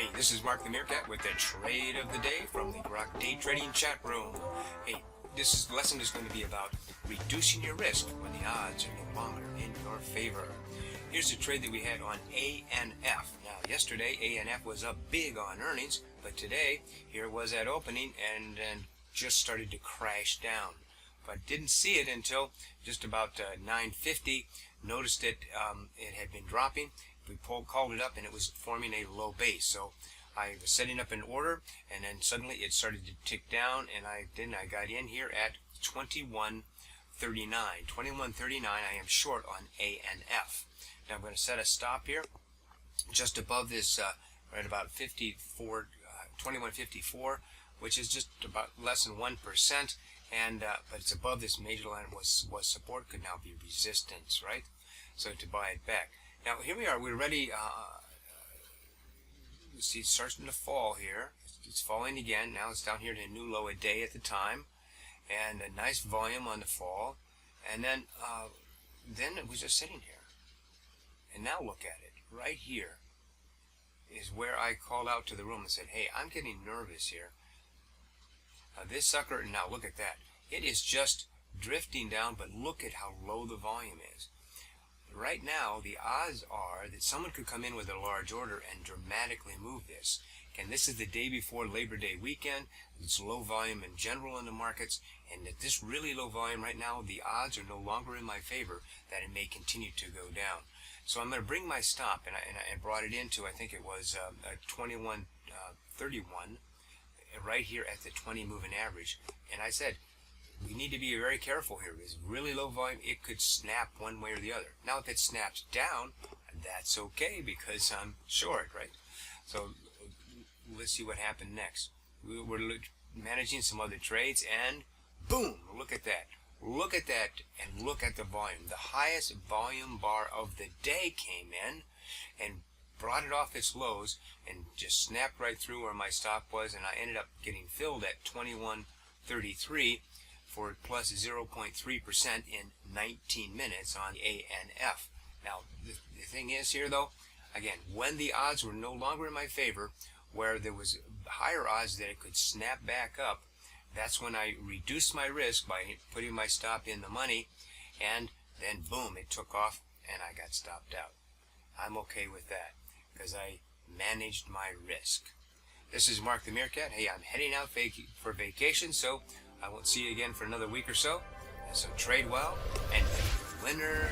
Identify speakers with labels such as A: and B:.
A: Hey, this is Mark the Meerkat with the trade of the day from the Grok day trading chat room. Hey, lesson is going to be about reducing your risk when the odds are no longer in your favor. Here's the trade that we had on ANF. Now, yesterday ANF was up big on earnings, but today here it was at opening and just started to crash down. But didn't see it until just about 9:50. Noticed it had been dropping. We called it up and it was forming a low base. So I was setting up an order and then suddenly it started to tick down, and I got in here at 21.39. 21.39 I am short on ANF. Now I'm going to set a stop here just above this right about 54, 21.54, which is just about less than 1%, and but it's above this major line was support, could now be resistance, right? So to buy it back. Now here we are, we're ready. You see it's starting to fall here. It's falling again. Now it's down here to a new low a day at the time, and a nice volume on the fall, and then it was just sitting here. And now look at it. Right here is where I called out to the room and said, hey, I'm getting nervous here. This sucker, now look at that. It is just drifting down, but look at how low the volume is. Right now, the odds are that someone could come in with a large order and dramatically move this. And this is the day before Labor Day weekend. It's low volume in general in the markets, and at this really low volume right now, the odds are no longer in my favor that it may continue to go down. So I'm going to bring my stop, and I brought it into, I think it was 21.31, right here at the 20 moving average. And I said, we need to be very careful here. It's really low volume. It could snap one way or the other. Now, if it snaps down, that's okay because I'm short, right? So let's see what happened next. We're managing some other trades, and boom, look at that. Look at that, and look at the volume. The highest volume bar of the day came in and brought it off its lows and just snapped right through where my stop was, and I ended up getting filled at 21.33 for plus 0.3% in 19 minutes on ANF. Now, the thing is here, though, again, when the odds were no longer in my favor, where there was higher odds that it could snap back up, that's when I reduced my risk by putting my stop in the money, and then boom, it took off and I got stopped out. I'm okay with that because I managed my risk. This is Mark the Meerkat. Hey, I'm heading out for vacation, so I won't see you again for another week or so. So trade well and winner.